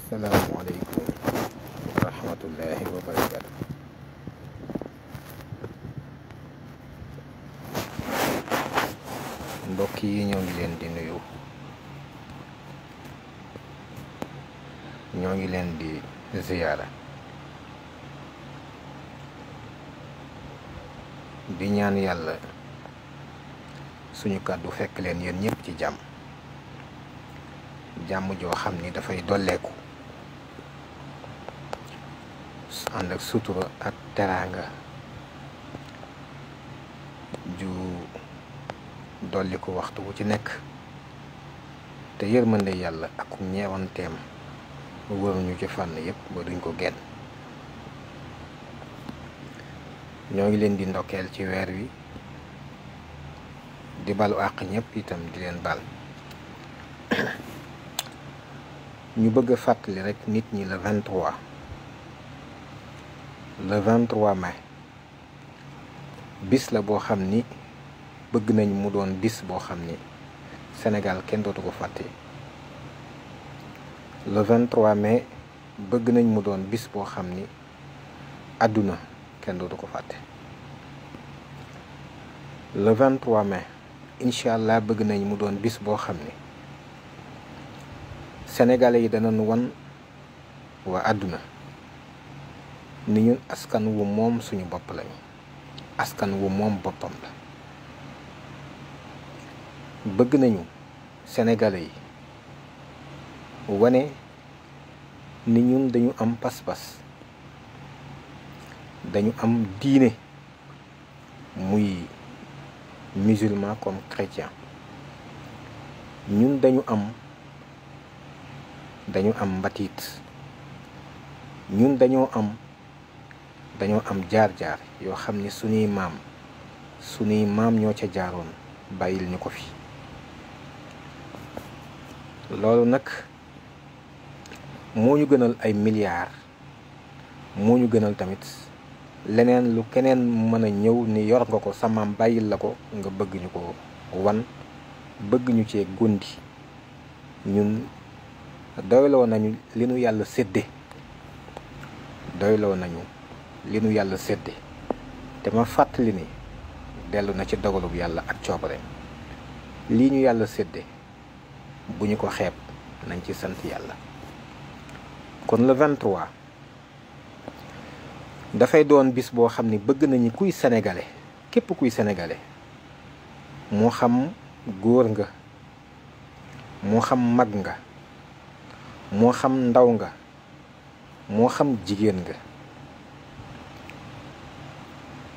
Assalamualaikum warahmatullahi wabarakatuh. Mbokk yi ñoo ngi leen di nuyu, ñoo ngi leen di ziyaara, di ñaan yàlla suñu kàddu fekk leen yéen ñëpp ci jàmm joo xam ni dafay dolleeku ànd ak sutura ak teraanga ju dolli ko waxtu wu ci nekk, te yërmande yàlla ak ñeewanteem wëruñu ci fànn yépp ba duñ ko genn. ñoo ngi leen di ndokkeel ci weer wi, di balu àq ñépp itam di leen bal. ñu bëgg a fàttali rekk nit ñi le 23 mai bis la boo xam ni bëgg nañ mu doon bis boo xam ni Sénégal kenn dootu ko fàtte. Le 23 mai bëgg nañ mu doon bis boo xam ni àdduna kenn dootu ko fàtte. Le 23 mai incha allah bëgg nañ mu doon bis boo xam ni Sénégalais yi danañ wan waa àdduna ni ñun askan wu moom suñu bopp lañu, askan wu moom boppam la. bëgg nañu Sénégalais yi wane ni ñun dañu am pas-pas, dañu am diine, muy musulman comme chrétien. ñun dañu am mbatiit, ñun dañoo am jaar-jaar yoo xam ni suñuy maam ñoo ca jaaroon bàyyil ñu ko fi. loolu nag moo ñu gënal ay milliards, moo ñu gënal tamit leneen lu keneen mën a ñëw ni yor nga ko sa maam bàyyil la ko nga bëgg ñu ko wan, bëgg ñu cee gundi. ñun doyloo nañu li nu yàlla sédde, te ma fàttali ni dellu na ci dogalub yàlla ak coobareem. lii ñu yàlla sédde bu ñu ko xeeb, nañ ci sant yàlla. kon le 23 dafay doon bis boo xam ni bëgg nañu kuy sénégalais, képp kuy sénégalais, moo xam góor nga, moo xam mag nga, moo xam ndaw nga, moo xam jigéen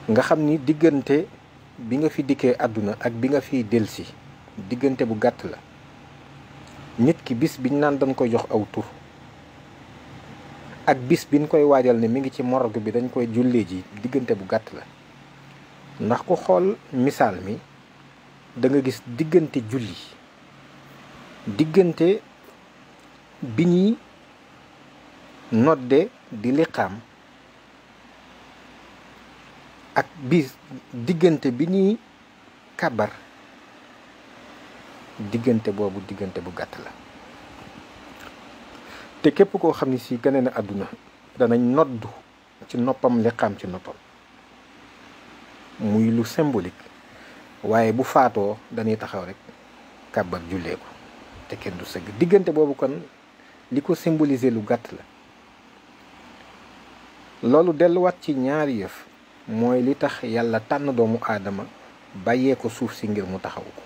nga xam ni diggante bi nga fi dikkee àdduna ak bi nga fiy delsi diggante bu gàtt la. nit ki bis biñ naan dañ koy jox aw tur ak bis biñ koy waajal ne mi ngi ci morgue bi dañ koy jullee ji diggante bu gàtt la. ndax ku xool misaal mi da nga gis diggante julli, diggante bi ñuy nodde di liqaam ak diggante bi ñuy kabar, diggante boobu diggante bu gàtt la. te képp koo xam ni si gane na àdduna danañ noddu ci noppam, liqaam ci noppam, muy lu symbolique. waaye bu faatoo dañuy taxaw rek kabar jullee ko te kenn du sëgg. diggante boobu kon li ko symboliser lu gàtt la. loolu delluwaat ci ñaari yëf, mooy li tax yàlla tànn doomu aadama bàyyee ko suuf si ngir mu taxaw ko.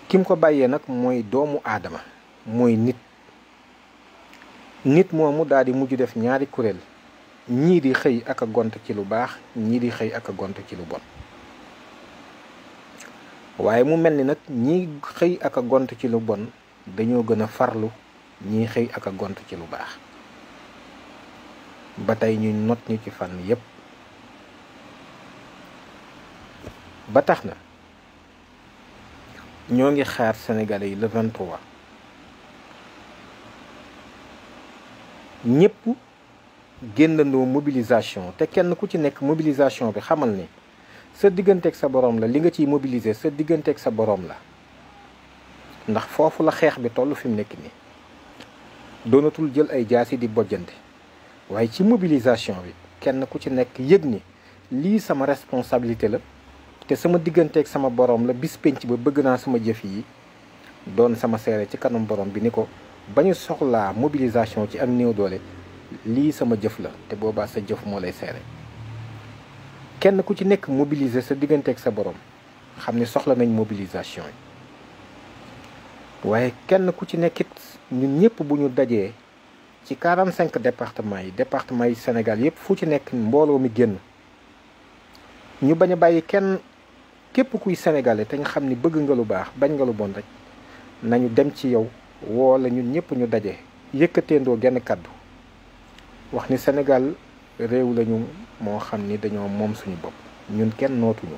kim ko bàyyee nag mooy doomu aadama, mooy nit moomu daal di mujj def ñaari kuréel, ñii di xëy ak a gont ci lu baax, ñii di xëy ak a gont ci lu bon. waaye mu mel ni nag ñii xëy ak a gont ci lu bon dañoo gën a farlu ñii xëy ak a gont ci lu baax. ba tey ñu not ñu ci fànn yépp. ba tax na ñoo ngi xaar Sénégalais yi le 23 ñépp génnandoo mobilisation, te kenn ku ci nekk mobilisation bi xamal ni sa digganteeg sa boroom la. li nga ciy mobiliser sa digganteeg sa boroom la, ndax foofu la xeex bi toll fi mu nekk nii. doonatul jël ay jaasi di bojjante waaye ci mobilisation bi kenn ku ci nekk yëg ni lii sama responsabilité la te sama digganteeg sama borom la, bis penc ba bëgg naa sama jëf yi doon sama seere ci kanam borom bi ni ko ba ñu soxlaa mobilisation ci ak néew doole lii sama jëf la, te boobaa sa jëf moo lay seere. kenn ku ci nekk mobiliser sa digganteeg sa borom xam ni soxla nañ mobilisation yi waaye kenn ku ci nekkit ñun ñëpp bu ñu dajee ci 45 départements yi Sénégal yëpp fu ci nekk mbooloo mi génn ñu bañ a bàyyi kenn, képp kuy sénégalais te nga xam ni bëgg nga lu baax bañ nga lu bon rek nañu dem ci yow woo la ñun ñëpp ñu daje yëkkateendoo genn kàddu wax ni Sénégal réew lañu moo xam ni dañoo moom suñu bopp, ñun kenn nootuñu,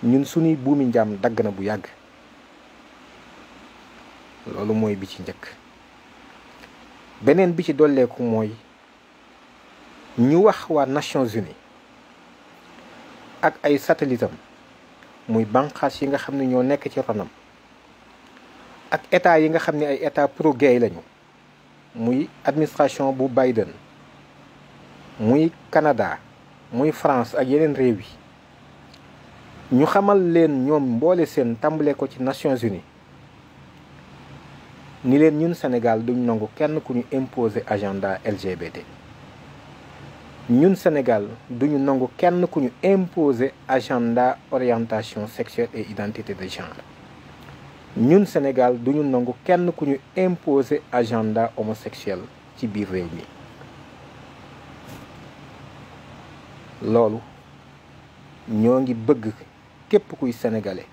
ñun suñuy buumi njaam dagg na bu yàgg. loolu mooy bi ci njëkk. beneen bi ci dolleeku mooy ñu wax waa Nations Unies ak ay satellite am muy banqaas yi nga xam ne ñoo nekk ci ronam ak état yi nga xam ne ay état pro-gay lañu, muy administration bu Biden, muy Canada, muy France ak yeneen réew yi, ñu xamal leen ñoom mboole seen tàmbale ko ci Nations Unies ni leen ñun Sénégal duñ nangu kenn ku ñu imposer agenda LGBT. ñun Sénégal duñu nangu kenn ku ñu imposer agenda orientation sexuelle et identité de genre. ñun Sénégal duñu nangu kenn ku ñu imposer agenda homosexuel ci biir réew mi. loolu ñoo ngi bëgg képp kuy sénégalais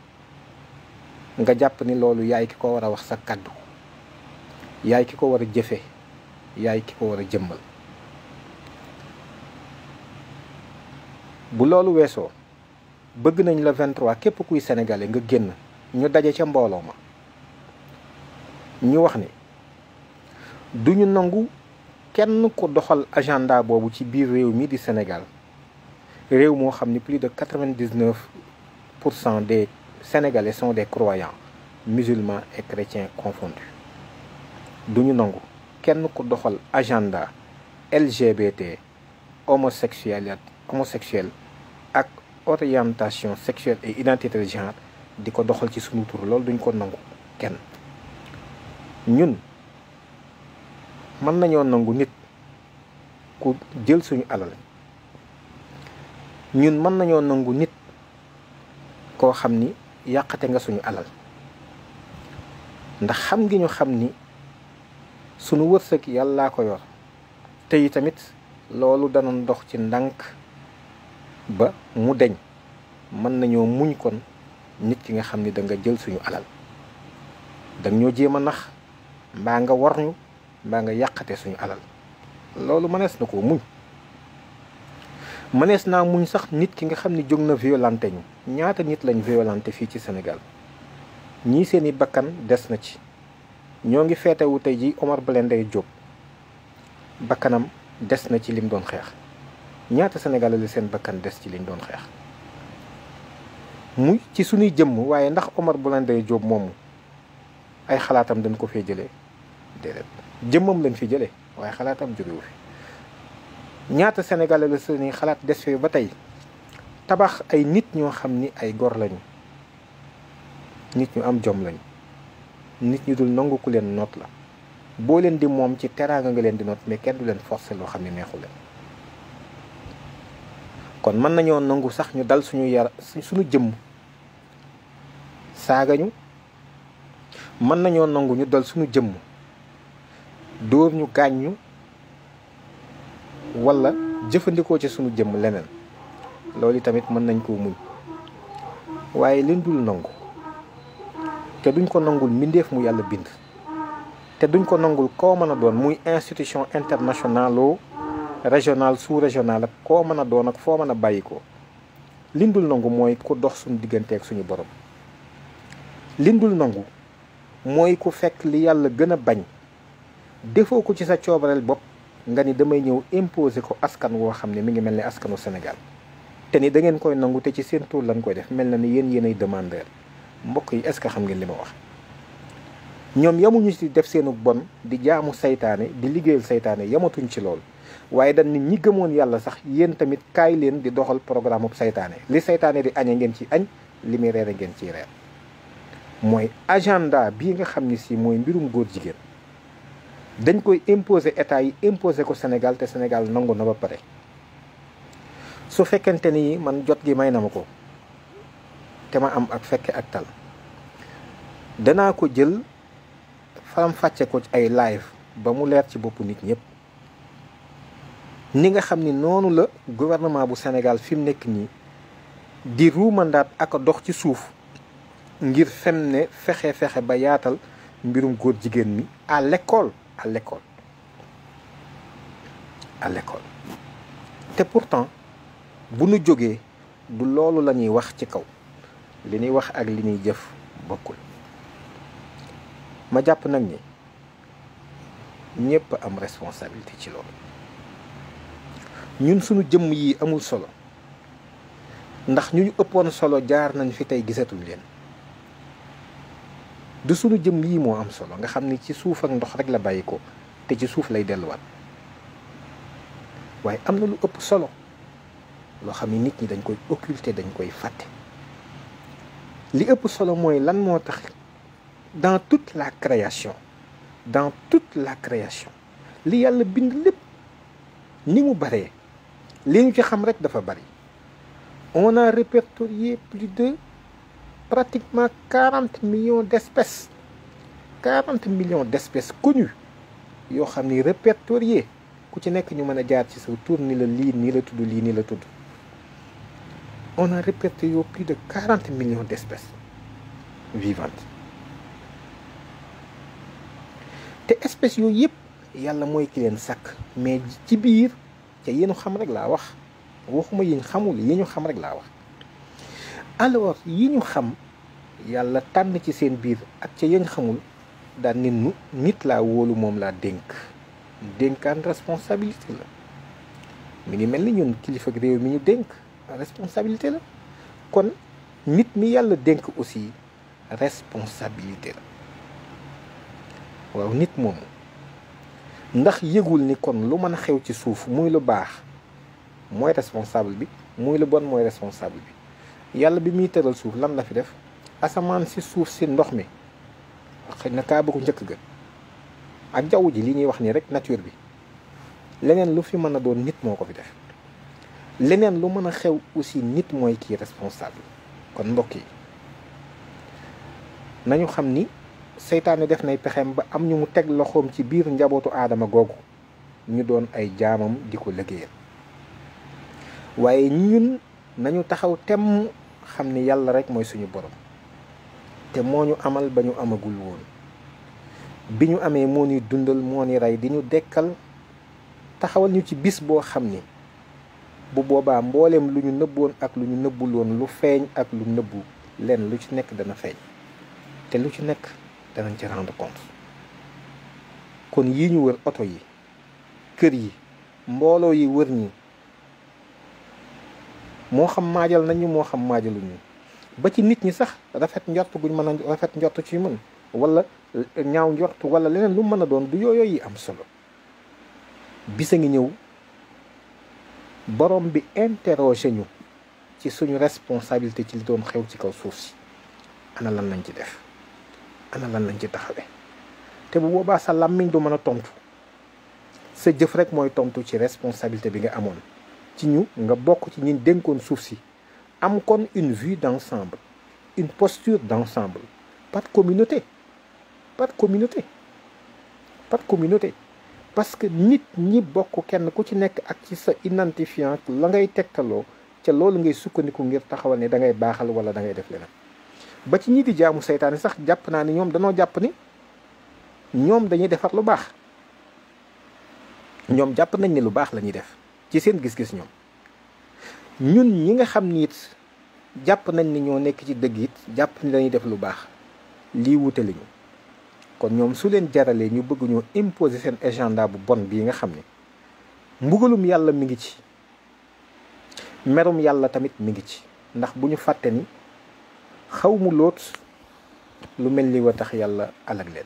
nga jàpp ni loolu yaay ki ko war a wax sa kàddu, yaay ki ko war a jëfe, yaay ki ko war a jëmmal. bu loolu weesoo bëgg nañ la 23 képp kuy sénégalais nga génn ñu daje ca mbooloo ma ñu wax ni duñu nangu kenn ko doxal agenda boobu ci biir réew mi di Sénégal, réew moo xam ni plus de 99% des Sénégalais sont des croyants, musulmans et chrétiens confondus. duñu nangu kenn ko doxal agenda LGBT, homosexuel ak orientation sexuelle et identité de genre di ko doxal ci sunu tur. loolu duñ ko nangu kenn. ñun mën nañoo nangu nit ku jël suñu alal, ñun mën nañoo nangu nit koo xam ni yàqate nga suñu alal, ndax xam ngi ñu xam ni sunu wërsëg yàllaa ko yor, te yi tamit loolu dana dox ci ndànk ba mu deñ. mën nañoo muñ kon nit ki nga xam ni da nga jël suñu alal, danga ñoo jéem a nax mbaa nga war ñu mbaa nga yàqate suñu alal. loolu mënees na koo muñ. mënees naa muñ sax nit ki nga xam ni jóg na violenté ñu. ñaata nit lañ violenté fii ci Sénégal, ñii seeni bakkan des na ci. ñoo ngi feetewu tey ji Omar Blondin Diop, bakkanam des na ci lim doon xeex. ñaata Sénégalais la seen bakkan des ci liñ doon xeex muy ci suñuy jëmm. waaye ndax Omar Blondin Diop moomu ay xalaatam dañ ko fee jëlee? déedéet, jëmmam lañ fi jëlee waaye xalaatam jógewu fi. ñaata Sénégalais la seeni xalaat des fi ba tey tabax ay nit ñoo xam ni ay gor lañu, nit ñu am jom lañu, nit ñu dul nangu ku leen noot la. boo leen di moom ci teraanga nga leen di noot, mais kenn du leen forcer loo xam ne neexu leen. kon mën nañoo nangu sax ñu dal suñu jëmm saaga ñu, mën nañoo nangu ñu dal suñu jëmm dóor ñu, gaañ ñu, walla jëfandikoo ci suñu jëmm leneen. loolu tamit mën nañ koo muñ. waaye liñ dul nangu te duñ ko nangul mbindeef mu yàlla bind, te duñ ko nangul koo mën a doon, muy institution internationale, régional, sous-régional, ak koo mën a doon ak foo mën a bàyyi ko. liñ dul nangu mooy ku dox suñu diggante ak suñu borom. liñ dul nangu mooy ku fekk li yàlla gën a bañ defoo ko ci sa coobareel bopp nga ni damay ñëw imposer ko askan woo xam ne mi ngi mel ni askanu Sénégal, te ni da ngeen koy nangu te ci seen tur lañ koy def, mel na ni yéen ay demandeur. mbokk yi, est-ce que xam ngeen li ma wax? ñoom yamuñu ci def seenu bon di jaamu saytaane di liggéeyal saytaane yamatuñ ci lool waaye dañ nit ñi gëmoon yàlla sax yéen tamit kaay leen di doxal programme bu saytaane li saytaane di añe ngeen ci añ li muy reere ngeen ciy reer mooy agenda bii nga xam ni si mooy mbirum góor jigéen dañ koy imposer état yi imposer ko Sénégal te Sénégal nangu na ba pare su fekkente ni man jot gi may na ma ko te ma am ak fekke ak tal danaa ko jël faram fàcce ko ci ay live ba mu leer ci boppu nit ñëpp ni nga xam ni noonu la gouvernement bu Sénégal fi mu nekk nii di ruumandaat ak a dox ci suuf ngir fem ne fexe ba yaatal mbirum góor jigéen mi à l'école te pourtant bu nu jógee du loolu la ñuy wax ci kaw li ñuy wax ak li ñuy jëf bokkul ma jàpp nag ni ñëpp am responsabilité ci loolu ñun suñu jëmm yi amul solo ndax ñu ëppoon solo jaar nañ fi tey gisatuñ leen du suñu jëmm yi moo am solo nga xam ni ci suuf ak ndox rek la bàyyi ko te ci suuf lay delluwaat waaye am na lu ëpp solo loo xam ni nit ñi dañ koy occulter dañ koy fàtte li ëpp solo mooy lan moo tax dans toute la création li yàlla bind lépp ni mu baree li ñu ci xam rek dafa bari on a répertorié plus de pratiquement 40 millions d'espèces connues yoo xam ni répertorié ku ci nekk ñu mën a jaar ci sa tur ni la lii nii la tudd lii nii la tudd on a répertorié plus de 40 millions d'espèces vivantes te espèces yooyu yëpp yàlla mooy ki leen sàkk mais ci biir ca yéenu xam rek laa wax waxuma yi ñu xamul yi ñu xam rek laa wax alors yi ñu xam yàlla tànn ci seen biir ak ca yañ xamul daan nit laa wóolu moom laa dénkaan responsabilité la mi ngi mel ni ñun kilifa réew mi ñu dénk responsabilité la kon nit mi yàlla dénk aussi responsabilité la waaw nit moomu ndax yëgul ni kon lu mën a xew ci suuf muy lu baax mooy responsable bi muy lu bon mooy responsable bi yàlla bi muy tëral suuf lan la fi def asamaan si suuf si ndox mi xëy na kaa bëggu njëkk ga ak jaww ji li ñuy wax nii rek nature bi leneen lu fi mën a doon nit moo ko fi def leneen lu mën a xew aussi nit mooy kii responsable kon mbokk yi nañu xam ni seytaane def nay pexeem ba am ñu mu teg loxoom ci biir njabootu aadama googu ñu doon ay jaamam di ko liggéeyal waaye ñun nañu taxaw temm xam ni yàlla rek mooy suñu borom te moo ñu amal ba ñu amagul woon bi ñu amee moo ñuy dundal moo ñuy rey di ñu dekkal taxawal ñu ci bis boo xam ni bu boobaa mbooleem lu ñu nëbboon ak lu ñu nëbbul woon lu feeñ ak lu nëbbu lenn lu ci nekk dana feeñ te lu ci nekk danañ ci rendre compte kon yi ñu wër oto yi kër yi mbooloo yi wër ñi moo xam maajal nañu moo xam maajaluñu ba ci nit ñi sax rafet njort guñ mën a rafet njort ci mën wala ñaaw njort wala leneen lu mën a doon du yooyu yi am solo bisa ngi ñëw borom bi interroger ñu ci suñu responsabilité ci li doon xew ci kaw suuf si ana lan lañ ci def ana lan lañ ci taxawee te bu boobaa sa làmmiñ du mën a tontu sa jëf rek mooy tontu ci responsabilité bi nga amoon ci ñu nga bokk ci ñi dénkoon suuf si am kon une vue d'ensemble une posture d'ensemble pas de communauté parce que nit ñi bokk kenn ku ci nekk ak ci sa identifiant la ngay tegtaloo ca loolu ngay sukkandiku ngir taxawal ne da ngay baaxal wala da ngay def leneen ba ci ñi di jaamu seytaane sax jàpp naa ni ñoom danoo jàpp ni ñoom dañuy defar lu baax ñoom jàpp nañ ni lu baax la ñuy def ci seen gis-gis ñun ñi nga xam ni it jàpp nañ ni ñoo nekk ci dëgg it jàpp ni dañuy def lu baax lii wute lañu kon ñoom su leen jaralee ñu bëgg ñoo imposer seen agenda bu bon bii nga xam ne mbugalum yàlla mi ngi ci merum yàlla tamit mi ngi ci ndax bu ñu fàtte ni xaw mu loot lu mel ni wa tax yàlla alag leen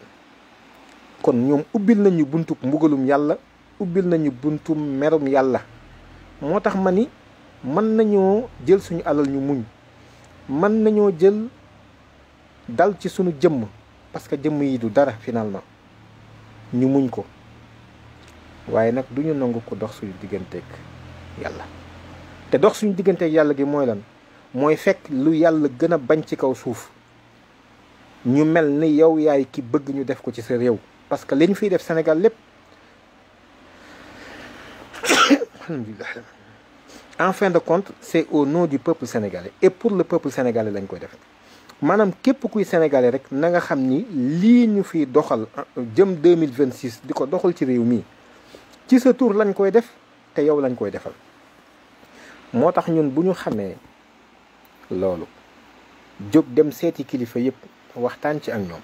kon ñoom ubbil nañu buntub mbugalum yàlla, ubbil nañu buntum merum yàlla. moo tax ma ni mën nañoo jël suñu alal ñu muñ, mën nañoo jël dal ci suñu jëmm, parce que jëmm yi du dara finalement, ñu muñ ko, waaye nag du ñu nangu ko dox suñu digganteeg yàlla. te dox suñu digganteeg yàlla gi mooy lan? mooy fekk lu yàlla gën a bañ ci kaw suuf ñu mel ni yow yaay ki bëgg ñu def ko ci sa réew. parce que li ñu fiy def Sénégal lépp alhamdulillah, en fin de compte c'est au nom du peuple sénégalais et pour le peuple sénégalais lañ koy def. maanaam képp kuy sénégalais rek na nga xam ni lii ñu fiy doxal jëm 2026 di ko doxal ci réew mi ci sa tur lañ koy def te yow lañ koy defal. moo tax ñun bu ñu xamee loolu jóg dem seeti kilifa yëpp waxtaan ci ak ñoom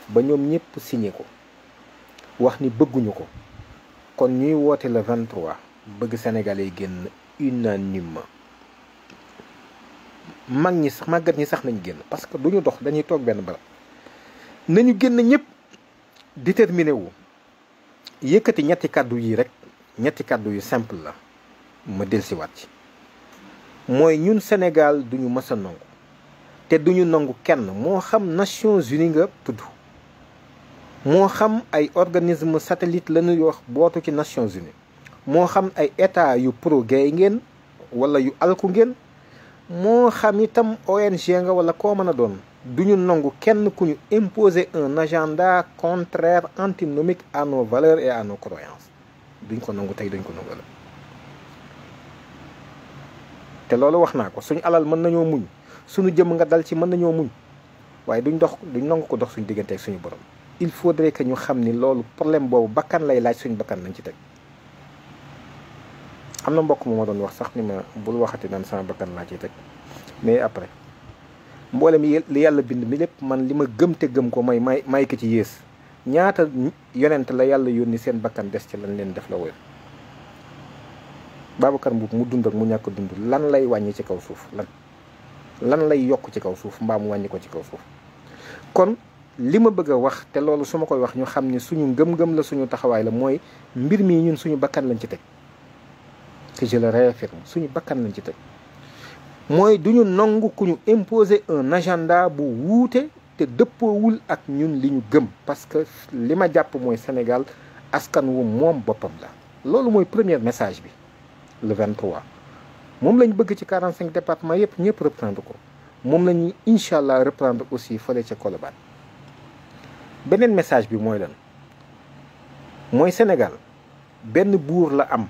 ba ñoom ñëpp signé ko wax ni bëgguñu ko, kon ñuy woote le 23 bëgg sénégalais yi génn unanimement. mag ñi sax màggat ñi sax nañ génn, parce que duñu dox, dañuy toog benn barab. nañu génn ñëpp déterminé wu yëkkati ñetti kàddu yi rek, ñetti kàddu yu simple la ma dellusiwaat ci. mooy ñun Sénégal duñu mës a nangu te duñu nangu kenn, moo xam Nations Unies nga tudd, moo xam ay organisme satellite la ñuy wax bootu ci Nations Unies, moo xam ay état yu pro-gay ngeen wala yu alku ngeen, moo xam itam ONG nga wala koo mën a doon, duñu nangu kenn ku ñu imposer un agenda contraire, antinomique à nos valeurs et à nos croyances. duñ ko nangu tey, duñ ko nangu la. te loolu wax naa ko, suñu alal mën nañoo muñ, suñu jëm nga dal ci mën nañoo muñ, waaye duñ nangu ko dox suñu diggante ak suñu borom. il faudrait que ñu xam ni loolu problème boobu bakkan lay laaj, suñu bakkan lañ ci teg. am na mbokk mu ma doon wax sax ni ma bul waxati naan sama bakkan laa ciy teg, mais après mboolem li yàlla bind mi lépp, man li ma gëm te gëm ko may ko ci yées. ñaata yonent la yàlla yónni seen bakkan des ci lañ leen def la wér. Babacar Mboup mu dund ak mu ñàkk dund lan lay wàññi ci kaw suuf, lan lay yokk ci kaw suuf mbaa mu wàññi ko ci kaw suuf. kon li ma bëgg a wax, te loolu su ma koy wax ñu xam ni suñu ngëm-ngëm la, suñu taxawaay la, mooy mbir mi ñun suñu bakkan lañ ci teg. que je le réaffirme, suñu bakkan lañ ci teg. mooy duñu nangu ku ñu imposer un agenda bu wuute te dëppoowul ak ñun li ñu gëm. parce que li ma jàpp mooy Sénégal askan wu moom boppam la. loolu mooy premier message bi le 23 moom lañ bëgg ci 45 départements yëpp ñëpp reprendre ko. moom lañuy incha allah reprendre aussi fële ca Colobane. beneen message bi mooy lan? mooy Sénégal benn buur la am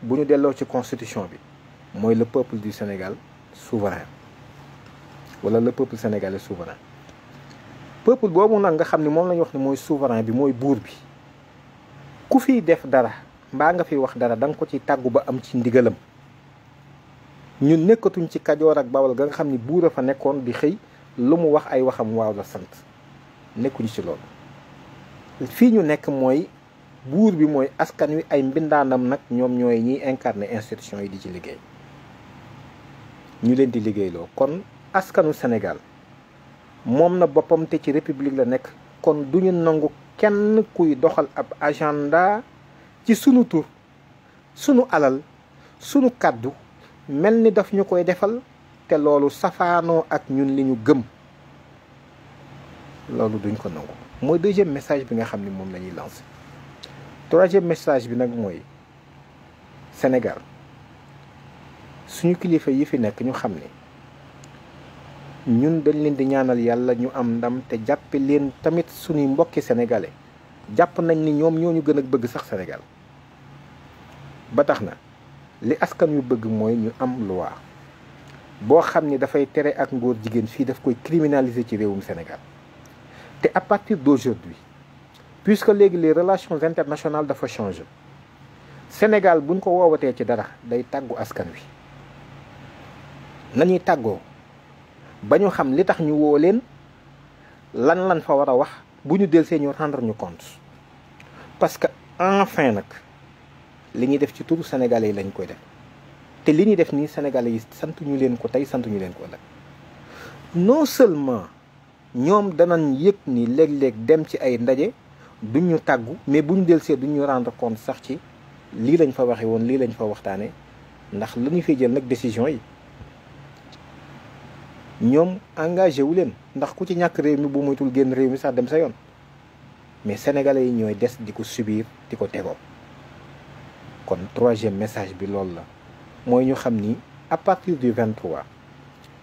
bu ñu delloo ci constitution bi, mooy le peuple du Sénégal souverain, wala le peuple sénégalais souverain. peuple boobu nag nga xam ni moom la ñu wax ni mooy souverain bi, mooy buur bi. ku fiy def dara mbaa nga fiy wax dara da nga ko ci tàggu ba am ci ndigalam. ñun nekkatuñ ci Kajoor ak Bawol ga nga xam ni buur a fa nekkoon di xëy lu mu wax ay waxam waaw la sant. nekkuñu ci loolu. fii ñu nekk mooy buur bi mooy askan wi, ay mbindaanam nag ñoom ñooy ñiy incarner institution yi di ci liggéey. ñu leen di liggéeyloo. kon askanu Sénégal moom na boppam te ci république la nekk. kon duñu nangu kenn kuy doxal ab agenda ci sunu tur, sunu alal, sunu kàddu mel ni daf ñu koy defal te loolu safaanoo ak ñun li ñu gëm. loolu duñ ko nangu. mooy deuxième message bi nga xam ni moom la ñuy lancé. troisième message bi nag mooy Sénégal suñu kilifa yi fi nekk ñu xam ne ñun dañ leen di ñaanal yàlla ñu am ndam, te jàppe leen tamit suñuy mbokki sénégalais. jàpp nañ ni ñoom ñoo ñu gën a bëgg sax Sénégal. ba tax na li askan yu bëgg mooy ñu am loi boo xam ni dafay tere ak ngóor jigéen fii, daf koy criminaliser ci réewum Sénégal. te à partir d'aujourd'hui, puisque léegi les relations internationales dafa changer, Sénégal buñ ko woowatee ci dara day tàggu askan wi. nañuy tàggoo ba ñu xam li tax ñu woo leen, lan fa war a wax, bu ñu delsee ñu rendre ñu compte. parce que enfin nag li ñuy def ci turu sénégalais yi lañ koy def, te li ñuy def nii sénégalais yi sant ñu leen ko tey, sant ñu leen ko ëllëg. non seulement ñoom danañ yëg ni léeg-léeg dem ci ay ndaje duñ ñu tàggu, mais buñ delsee duñ ñu rendre compte sax ci lii lañ fa waxe woon, lii lañ fa waxtaane, ndax la ñu fay jël nag décision yi ñoom engagé wu leen, ndax ku ci ñàkk réew mi bu moytul génn réew mi sax dem sa yoon, mais sénégalais yi ñooy des di ko subir di ko tegoo. kon troisième message bi loolu la, mooy ñu xam ni à partir du 23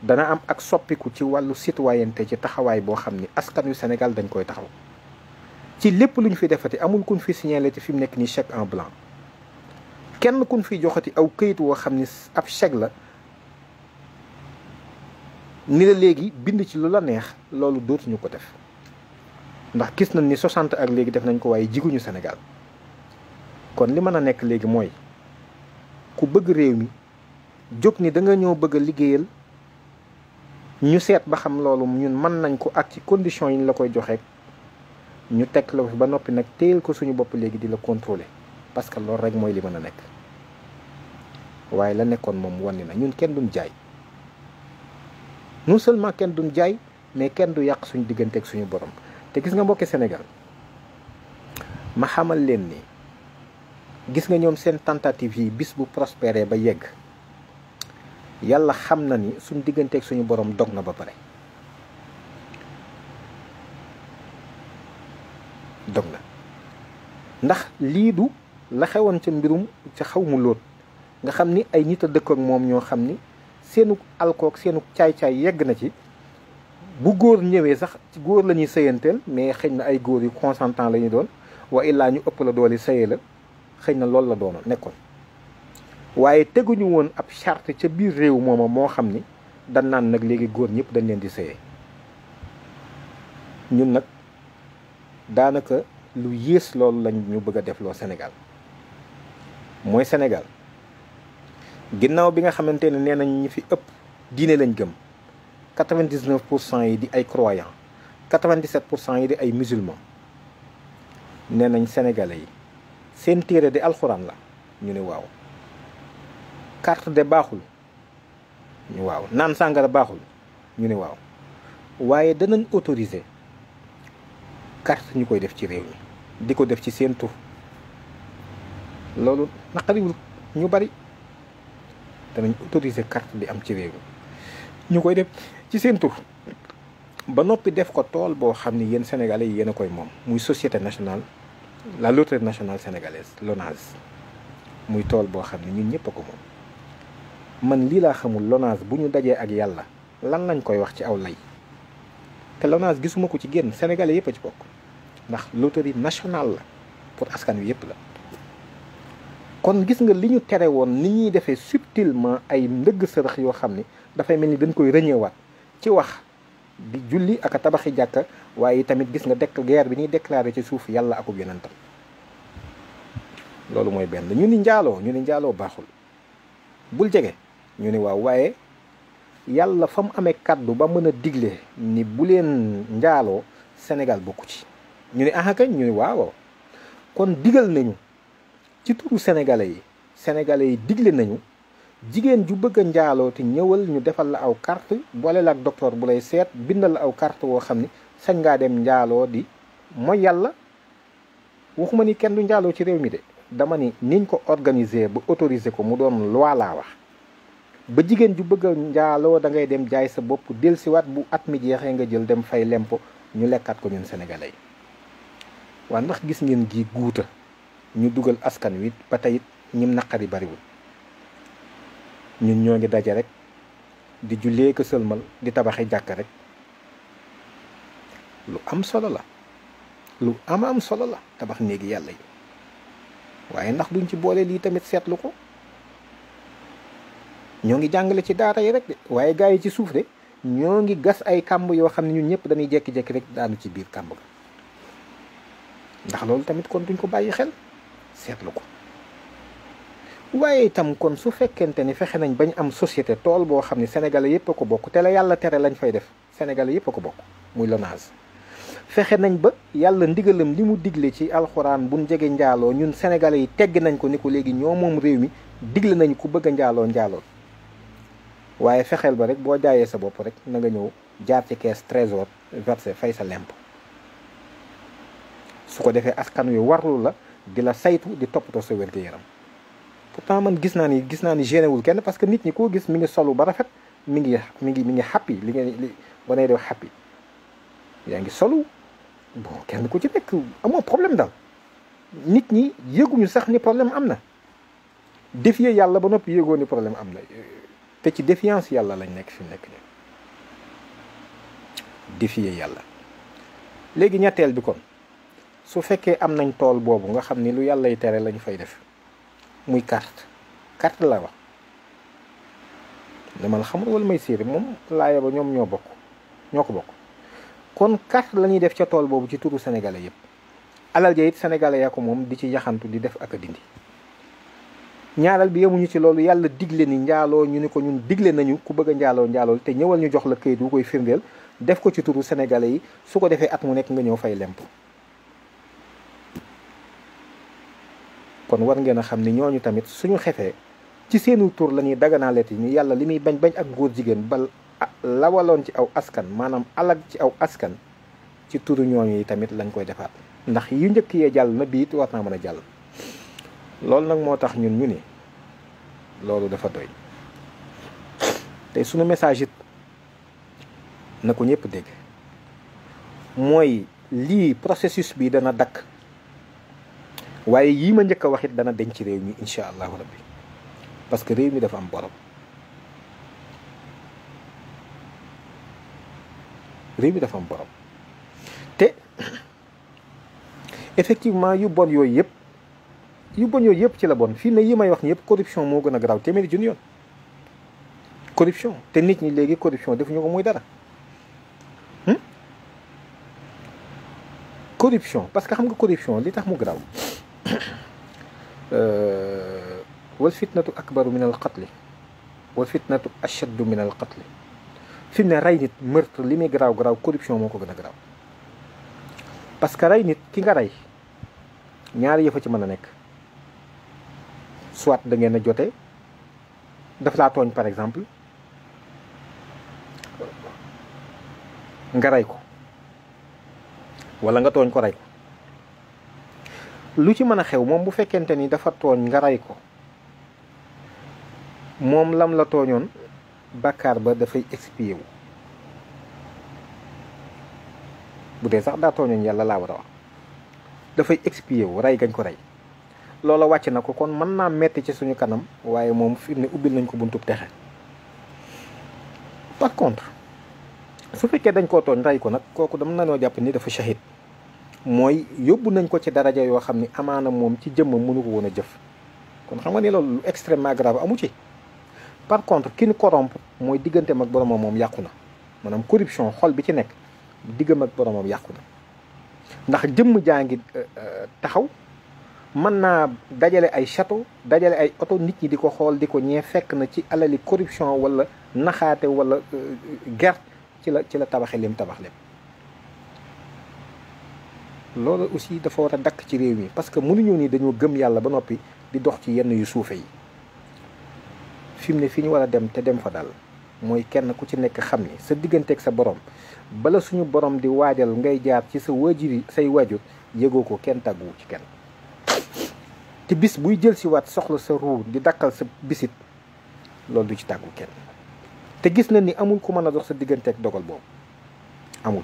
dana am ak soppiku ci wàllu citoyenneté, ci taxawaay boo xam ni askan wi Sénégal dañ koy taxaw ci lépp lu ñu fi defati. amul kun fi signalé te fi mu nekk nii chèque en blanc, kenn kun fi joxati aw këyit woo xam ni ab chèque la ni la léegi bind ci lu la neex, loolu dootuñu ko def, ndax gis nañ ni 60 ak léegi def nañ ko waaye jiguñu Sénégal. kon li mën a nekk léegi mooy ku bëgg réew mi jóg ni da nga ñëw bëgg a liggéeyal, ñu seet ba xam loolu ñun mën nañ ko ak ci conditions yi ñu la koy joxeek ñu teg la fi ba noppi nag téyel ko suñu bopp léegi di la contrôler, parce que loolu rek mooy li mën a nekk. waaye la nekkoon moom wane na ñun kenn duñ jaay, non seulement kenn duñ jaay, mais kenn du yàq suñu diggante ak suñu borom. te gis nga mbokki Sénégal, ma xamal leen ni gis nga ñoom seen tentative yi bis bu prospéré ba yegg, yàlla xam na ni suñu diggante ak suñu borom dog na ba pare, dog na. ndax lii du la xewoon ca mbirum ca xaw mu lóot, nga xam ni ay nit a dëkk ak moom ñoo xam ni seenu alkook seenu caay-caay yegg na ci bu góor ñëwee sax ci góor la ñuy sëyanteel, mais xëy na ay góor yu consentant la ñu doon, wa illaa ñu ëpp la doole sëye la, xëy na loolu la doon nekkoon. waaye teguñu woon ab charte ca biir réew mooma moo xam ni dañ naan nag léegi góor ñëpp dañ leen di sëyee. ñun nag daanaka lu yées loolu lañ ñu bëgg a def loo Sénégal. mooy Sénégal ginnaaw bi nga xamante ne nee nañ ñi fi ëpp diine lañ gëm, 99% yi di ay croyants, 97% yi di ay musulmans, nee nañ sénégalais yi seen téere de alxuraan la, ñu ne waaw. carte de baaxul, ñu waaw. naan sàngara baaxul, ñu ne waaw. waaye danañ autoriser carte ñu koy def ci réew mi, di ko def ci seen tur. loolu naqariwul ñu bari, danañ autoriser carte di am ci réew mi ñu koy def ci seen tur, ba noppi def ko tool boo xam ni yéen sénégalais yi yéen a koy moom, muy société nationale, la loterie nationale sénégalaise, LONASE. muy tool boo xam ne ñun ñëpp a ko moom. man lii laa xamul, LONASE bu ñu dajee ak yàlla lan lañ koy wax ci aw lay. te LONASE gisuma ko ci génn, sénégalais yëpp a ci bokk, ndax loterie nationale la pour askan wi yëpp la. kon gis nga li ñu tere woon ni ñuy defee subtilement ay ndëgg sërëx yoo xam ni dafay mel ni dañ koy rëñewaat ci wax di julli ak a tabaxi jàkka, waaye tamit gis nga guerre bi ñuy déclaré ci suuf yàlla akub yonentam. loolu mooy benn. ñu ni njaaloo baaxul, bul jege, ñu ni waaw. waaye yàlla fa mu amee kàddu ba mën a digle ni bu leen njaaloo, Sénégal bokku ci. ñu ni ah kañ, ñu ni waaw. kon digal nañu ci turu sénégalais yi digle nañu jigéen ju bëgg a njaaloo te ñëwal ñu defal la aw carte, boole la ak docteur bu lay seet, bindal la aw carte woo xam ni sañ ngaa dem njaaloo di mooy yàlla. waxuma ni kenn du njaaloo ci réew mi de, dama ni niñ ko organiser ba autoriser ko mu doon loi laa wax, ba jigéen ju bëgg a njaaloo da ngay dem jaay sa bopp, dellusiwaat bu at mi jeexee nga jël dem fay lempo, ñu lekkaat ko ñun sénégalais yi. waa ndax gis ngeen gi guuta ñu dugal askan wi ba tey ñim naqari bariwul. ñun ñoo ngi daje rek di jullee ko sëlmal, di tabaxi jàkk rek. lu am solo la, lu am solo la tabax néegi yàlla yi, waaye ndax duñ ci boole lii tamit seetlu ko. ñoo ngi jàngale ci daara yi rek de, waaye gars yi ci suuf de ñoo ngi gas ay kàmb yoo xam ne ñun ñëpp dañuy jekki-jekki rek daanu ci biir kàmb ga. ndax loolu tamit kon duñ ko bàyyi xel seetlu ko. waaye itam kon su fekkente ni fexe nañ bañ am société, tool boo xam ne sénégalais yëpp a ko bokk, te la yàlla tere lañ fay def sénégalais yëpp a ko bokk, muy LONASE. fexe nañ ba yàlla ndigalam li mu digle ci alxuraan buñ jege njaaloo, ñun sénégalais yi tegg nañ ko ni ko léegi ñoo moom réew mi, digle nañ ku bëgg a njaaloo. waaye fexeel ba rek boo jaayee sa bopp rek na nga ñëw jaar ci caisse trésor versé fay sa lemp. su ko defee askan wi warlu la di la saytu di toppatoo sa wér-gu-yaram. pourtant man gis naa ni gêné wul kenn parce que nit ñi koo gis mi ngi solu ba rafet mi ngi happy li ba nay def happy yaa ngi solu bon kenn ku ci nekk amoo problème daal nit ñi yëguñu sax ni problème am na défier yàlla ba noppi yëgoo ni problème am na te ci défiance yàlla lañ nekk fi mu nekk nii défier yàlla. léegi ñetteel bi kon su fekkee am nañ tool boobu nga xam ni lu yàlla y tere lañ fay def muy carte la wax dama la xamul wala may séeri moom laaya ba ñoom ñoo ko bokk kon carte la ñuy def ca tool boobu ci turu sénégalais yëpp alal ja it sénégalais yaa ko moom di ci yaxantu di def ak a dindi. ñaareel bi yemuñu ci loolu yàlla digle ni njaaloo ñu ni ko ñun digle nañu ku bëgg a njaalool te ñëwal ñu jox la këyit wu koy firndeel def ko ci turu sénégalais yi su ko defee at mu nekk nga ñëw fay lemp. kon war ngeen a xam ni ñooñu tamit suñu xefee ci seenu tur la ñuy daganaaleeti ni yàlla li muy bañ ak góor jigéen bal lawaloon ci aw askan maanaam alag ci aw askan ci turu ñooñu yi tamit lañ koy defaat ndax yu njëkk yee jàll na biit war naa mën a jàll. loolu nag moo tax ñun ñu ni loolu dafa doy tey suñu message it na ko ñëpp dégg mooy lii processus bi dana dakk waaye yii ma njëkk a wax it dana denc ci réew mi incha allahu rabbi parce que réew mi dafa am borom te effectivement yu bon yooyu yëpp ci la bon fii ne yi may wax ni yëpp corruption moo gën a garaaw téeméeri junni yoon corruption te nit ñi léegi corruption defuñu ko muy dara corruption parce que xam nga corruption li tax mu garaaw wal fitnatu akbaru min al qatli wal fitnatu ashaddu min al qatli fi mu ne rey nit meurtre li muy garaaw corruption moo ko gën a garaaw parce que rey nit ki nga rey ñaari yëfa ci mën a nekk soit da ngeen a jote daf laa tooñ par exemple nga rey ko wala nga tooñ ko rey ko lu ci mën a xew moom bu fekkente ni dafa tooñ nga rey ko moom lam la tooñoon bàkkaar ba dafay expié wu bu dee sax daa tooñoon yàlla laa war a wax dafay expié wu rey gañ ko rey loola wàcc na ko kon mën naa metti ci suñu kanam waaye moom fi ne ubbil nañ ko buntub texe. par contre su fekkee dañ koo tooñ rey ko nag kooku dama nanoo jàpp ni dafa shahid mooy yóbbu nañ ko ci daraja yoo xam ni amaana moom ci jëmmam mënu ko woon a jëf kon xam nga ni loolu lu extrêmement grave amu ci. par contre ki ñu corrompre mooy digganteem ak boromam moom yàqu na maanaam corruption xol bi ci nekk diggam ak boromam yàqu na ndax jëmm jaa ngi taxaw mën naa dajale ay château dajale ay oto nit ñi di ko xool di ko ñee fekk na ci alali corruption wala naxaate wala gert ci la tabaxe lim tabax lépp. loolu aussi dafa war a dakk ci réew mi parce que mënuñoo ni dañoo gëm yàlla ba noppi di dox ci yenn yu suufe yi fi mu ne fi ñu war a dem te dem fa daal mooy kenn ku ci nekk xam ni sa digganteeg sa borom bala suñu borom di waajal ngay jaar ci sa waajur yi say waajur yëgoo ko kenn tàgguwu ci kenn te bis buy jël si waat soxla sa ruu di dakkal sa bisit loolu du ci tàggu kenn te gis na ni amul ku mën a dox sa digganteeg dogal boobu amul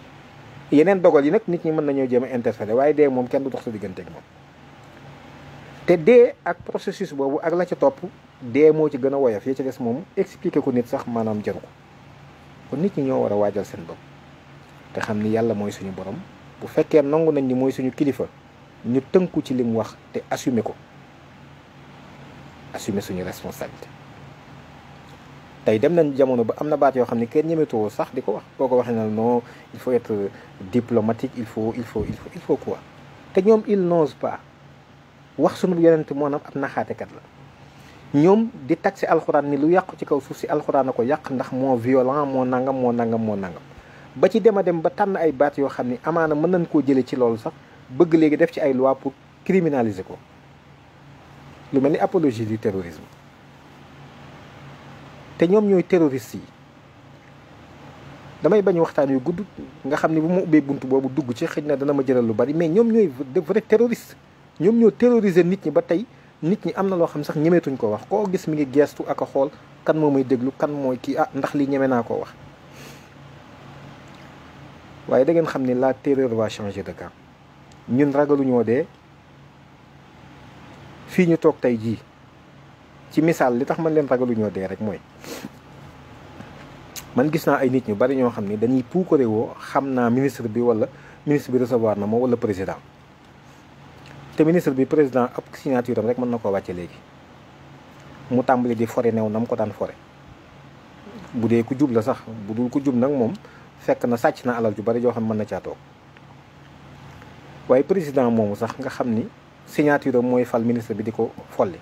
yeneen dogal yi nag nit ñi mën nañoo jéem a interférer waaye dee moom kenn du dox sa digganteeg moom te dee ak processus boobu ak la ca topp dee moo ci gën a woyof ya ci des moom expliquer ko nit sax maanaam jaru ko kon nit ñi ñoo war a waajal seen bopp te xam ni yàlla mooy suñu borom bu fekkee nangu nañ ni mooy suñu kilifa ñu tënku ci li mu wax te assumer ko assumer suñu responsabilité. tey dem nañ jamono ba am na baat yoo xam ne kenn ñemetoo sax di ko wax boo ko waxee na non il faut être diplomatique il faut quoi te ñoom ils n'osent pas wax sunu yonent moo nam ab naxaatekat la ñoom di taxi alxuraan ni lu yàqu ci kaw suuf si alxuraan a ko yàq ndax moo violent moo nangam ba ci dem a dem ba tànn ay baat yoo xam ni amaana mën nañ koo jële ci loolu sax bëgg léegi def ci ay loi pour criminaliser ko lu mel ni apologie du terrorisme te ñoom ñooy terroristes yi damay bañ waxtaan yu gudd nga xam ne bu ma ubbee bunt boobu dugg ci xëy na dana ma jëral lu bari, mais ñoom ñooy de vrai terroriste. ñoom ñoo terroriser nit ñi ba tey nit ñi am na loo xam sax ñemeetuñ ko wax. koo gis mi ngi geestu ak a xool kan moo may déglu, kan mooy kii, ndax lii ñeme naa koo wax. waaye da ngeen xam ni la terreur va changer de camp. ñun ragaluñoo dee. fii ñu toog tey jii ci misaal li tax man leen ragaluñoo dee rek mooy man gis naa ay nit ñu bari ñoo xam ni dañuy puukare woo xam naa ministre bi wala ministre bi recevoir na ma wala président. te ministre bi président ab signature am rek mën na koo wàcce léegi mu tàmbali di fore new na mu ko daan fore. bu dee ku jub la sax, bu dul ku jub nag moom fekk na sàcc na alal ju bari joo xam mën na caa toog. waaye président moomu sax nga xam ni signature am mooy fal ministre bi di ko folli,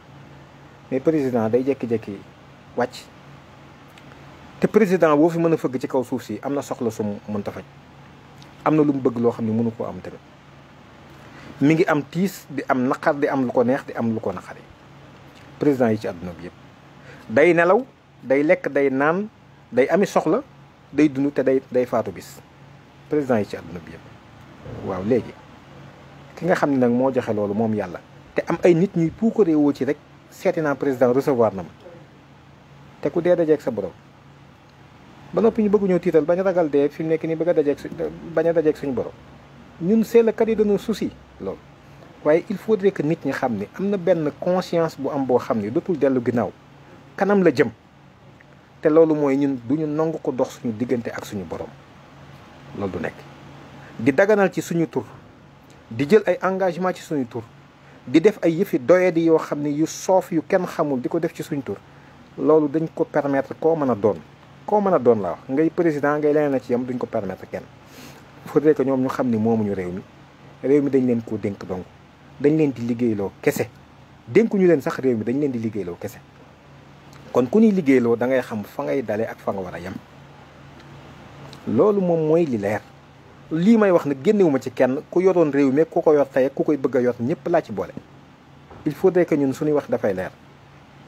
mais président day jékki-jékki wàcc. te président boo fi mën a fëgg ci kaw suuf si am na soxla su mu mënta faj, am na lu mu bëgg loo xam ne mënu koo am tamit. mi ngi am tiis di am naqar, di am lu ko neex, di am lu ko naqari. président yi ci àdduna bi yëpp day nelaw, day lekk, day naan, day ami soxla, day dund te day faatu bis. président yi ci àdduna bi yëpp. waaw léegi ki nga xam ne nag moo joxe loolu moom yàlla, te am ay nit ñuy puukaree woo ci rek seeti naa président recevoir na ma, te ku dee dajeeg sa borom ba noppi ñu bëgg ñoo tiital bañ a ragal dee fi mu nekk nii bëgg a dajeeg suñu borom. ñun c'est le cadet de nos soucis loolu. waaye il faudrait que nit ñi xam ni am na benn conscience bu am boo xam ni dootul dellu ginnaaw, kanam la jëm. te loolu mooy ñun duñu nangu ko dox suñu diggante ak suñu borom. loolu du nekk di daganal ci suñu tur, di jël ay engagement ci suñu tur, di def ay yëfi doyadi yoo xam ne yu soof yu kenn xamul di ko def ci suñu tur. loolu dañ ko permettre koo mën a doon laa wax, ngay président ngay leneen a ci yam duñ ko permettre kenn. il faudrait que ñoom ñu xam ni moomuñu réew mi dañ leen koo dénk donc dañ leen di liggéeyloo kese. dénkuñu leen sax réew mi, dañ leen di liggéeyloo kese. kon ku ñuy liggéeyloo da ngay xam fa ngay dale ak fa nga war a yem. loolu moom mooy li leer. lii may wax nag génnewuma ci kenn ku yoroon réew mi ku ko yor tey ku koy bëgg a yor ñëpp laa ci boole. il faudrait que ñun suñuy wax dafay leer.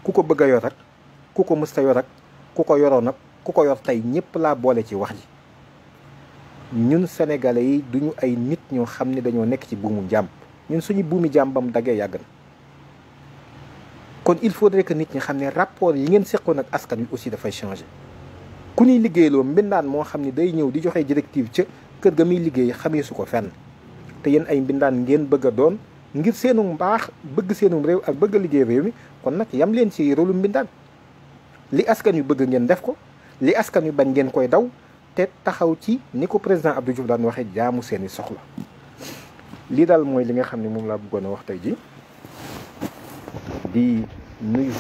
ku ko bëgg a yor ak ku ko mësta yor ak ku ko yoroon ak ku ko yor tey ñëpp laa boole ci wax ji. ñun sénégalais yi duñu ay nit ñoo xam ne dañoo nekk ci buumu jàmm. ñun suñu buumi jàmm bam daggee yàgg na. kon il faudrait que nit ñi xam ne rapport yi ngeen seqoon ak askan wi aussi dafay changer. ku ñuy liggéeyloo mbindaan moo xam ne day ñëw di joxe directive ca kër ga muy liggéey xamee su ko fenn. te yéen ay mbindaan ngeen bëgg a doon ngir seenu mbaax, bëgg seenum réew ak bëgg a liggéey réew mi, kon nag yam leen ci rôlu mbindaan. li askan wi bëgg ngeen def ko, li askan wi bañ ngeen koy daw, te taxaw ci ni ko président Abdou Diouf daan waxee jaamu seeni soxla. lii daal mooy li nga xam ne moom laa bëggoon a wax tey ji di nuyu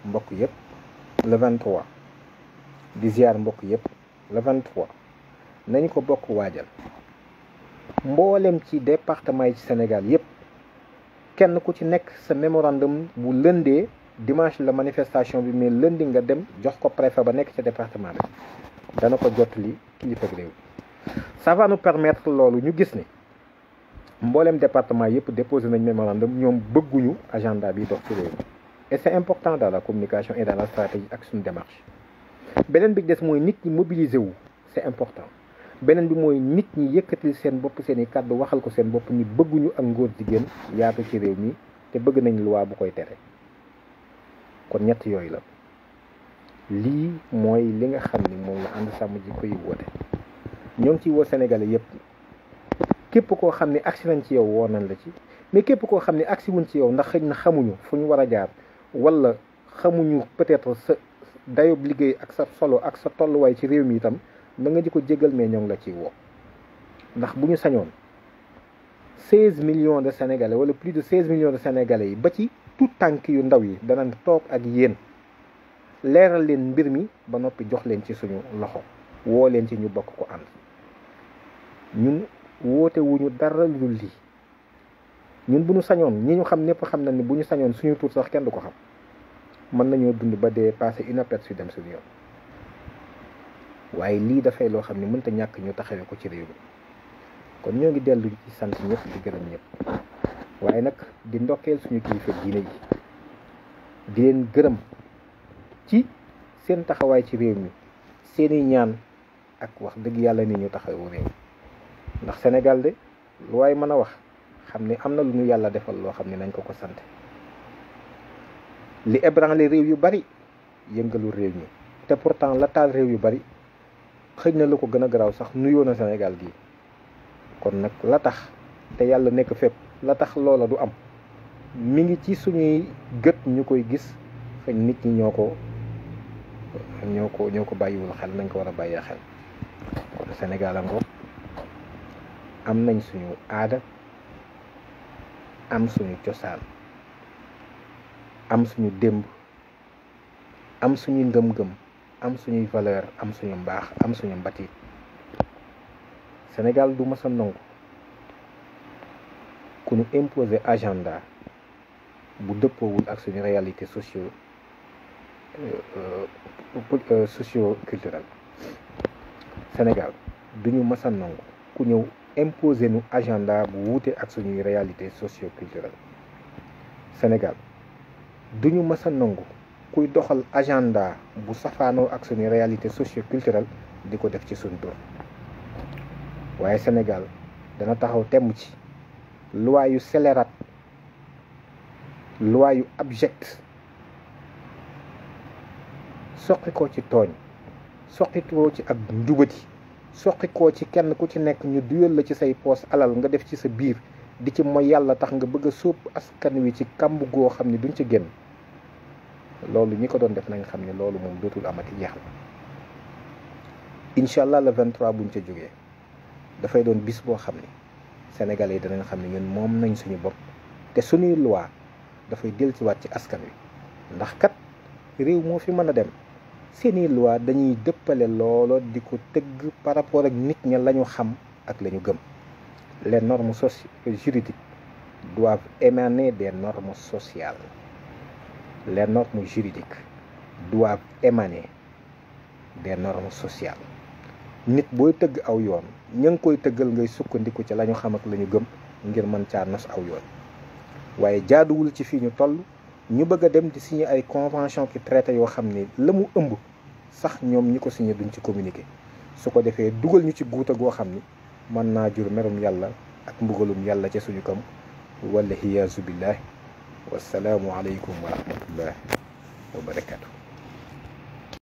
mbokk yëpp le 23 di ziar mbokk yëpp le 23 nañu ko bokk waajal. mboolem ci département yi ci Sénégal yëpp kenn ku ci nekk sa mémorandum bu lëndee dimanche la manifestation bi, mais lundi nga dem jox ko préfet ba nekk ca département bi, dana ko jottali kilifa réew. ça va nous permettre loolu ñu gis ni mboolem département yëpp déposé nañ mémorandum, ñoom bëgguñu agenda bi dox ci réew mi. et c'est important dans la communication et dans la stratégie ak suñu démarche. beneen bi des mooy nit ñi mobiliser wu, c'est important. beneen bi mooy nit ñi yëkkatil seen bopp seen i kàddu waxal ko seen bopp ni bëgguñu ak ngóor jigéen yaatu ci réew mi, te bëgg nañ loi bu koy tere. kon ñett yooyu la. lii mooy li nga xam ni moom la ànd sàmm jikko yi woote. ñoo ngi ciy woo Sénégalais yëpp. képp koo xam ne agsi nañ ci yow woo nañ la ci, mais képp koo xam ne agsi wuñ ci yow ndax xëy na xamuñu fu ñu war a jaar, wala xamuñu peut-être sa dayob liggéey ak sa solo ak sa tolluwaay ci réew mi itam, na nga di ko jégal, mais ñoo ngi la ciy woo. ndax bu ñu sañoon 16 millions de Sénégalais wala plus de 16 millions de Sénégalais yi ba ci tout tànk yu ndaw yi danañ toog ak yéen leeral leen mbir mi ba noppi jox leen ci suñu loxo, woo leen ci ñu bokk ko ànd. ñun woote wuñu dara lu lii. ñun bu ñu sañoon ñi ñu xam ñëpp xam na ni bu ñu sañoon suñu tur sax kenn du ko xam. mën nañoo dund ba dee passé inaperçu dem suñu yoon. waaye lii dafay loo xam ne mënta ñàkk ñu taxawee ko ci réew mi. kon ñoo ngi dellu ci sant ñëpp di gërëm ñëpp. waaye nag di ndokkeel suñu kilifa diine yi di leen gërëm ci seen taxawaay ci réew mi, seeni ñaan ak wax dëgg yàlla ni ñu taxawu réew ndax Sénégal de lu waay mën a wax xam ne am na lu ñu yàlla defal loo xam ne nañ ko ko sant li ébranlé réew yu bari yëngalu réew mi te pourtant la taal réew yu bari xëj na lu ko gën a garaaw sax nuyoo na Sénégal gii kon nag la tax te yàlla nekk fépp la tax loola du am mi ngi ci suñuy gët ñu koy gis xëy nit ñi ñoo ko bàyyiwul xel nañ ko war a bàyyee xel kon Sénégal a ngoog am nañ suñu aada am suñu cosaan am suñu démb am suñuy ngëm-ngëm am suñuy valeur am suñu mbaax am suñu mbatit Sénégal du mës a nangu ku ñu imposer agenda bu dëppoowul ak suñu réalité socio-culturelle Sénégal duñu mës a nangu ku ñëw imposer nu agenda bu wuute ak suñuy réalité socio-culturelle Sénégal duñu mës a nangu kuy doxal agenda bu safaanoo ak suñu réalité socio-culturelle di ko def ci suñu tur waaye Sénégal dana taxaw temm ci loi yu scélérate loi yu abject soqi ko ci tooñ soqi ko ci ak njubati soqi ko ci kenn ku ci nekk ñu duyal la ci say poos alal nga def ci sa biir di ci mooy yàlla tax nga bëgg a sóob askan wi ci kàmb goo xam ne duñ ci génn loolu ñi ko doon def nañ xam ne loolu moom dootul amati jeex na incha allah le 23 buñ ca jógee dafay doon bis boo xam ne sénégalais yi danañ xam ne ñun moom nañ suñu bopp te suñuy loi dafay dellusiwaat ci askan wi ndax kat réew moo fi mën a dem seeni loi dañuy dëppale loolo di ko tëgg par rapport ak nit ña la ñu xam ak la ñu gëm les normes juridiques doivent émaner des normes sociales les normes juridiques doivent émaner des normes sociales nit booy tëgg aw yoon ña ngi koy tëggal ngay sukkandiku ci la ñu xam ak la ñu gëm ngir mën caa nos aw yoon waaye jaaduwul ci fii ñu toll ñu bëgg a dem di signer ay convention ki traité yoo xam ne la mu ëmb sax ñoom ñi ko signé duñ ci communiqué su ko defee dugal ñu ci guuta goo xam ni mën naa jur merum yàlla ak mbugalum yàlla ca suñu kam wala hiyaasu billahi wasalaamu aleykum wa rahmatullah wa barakatuh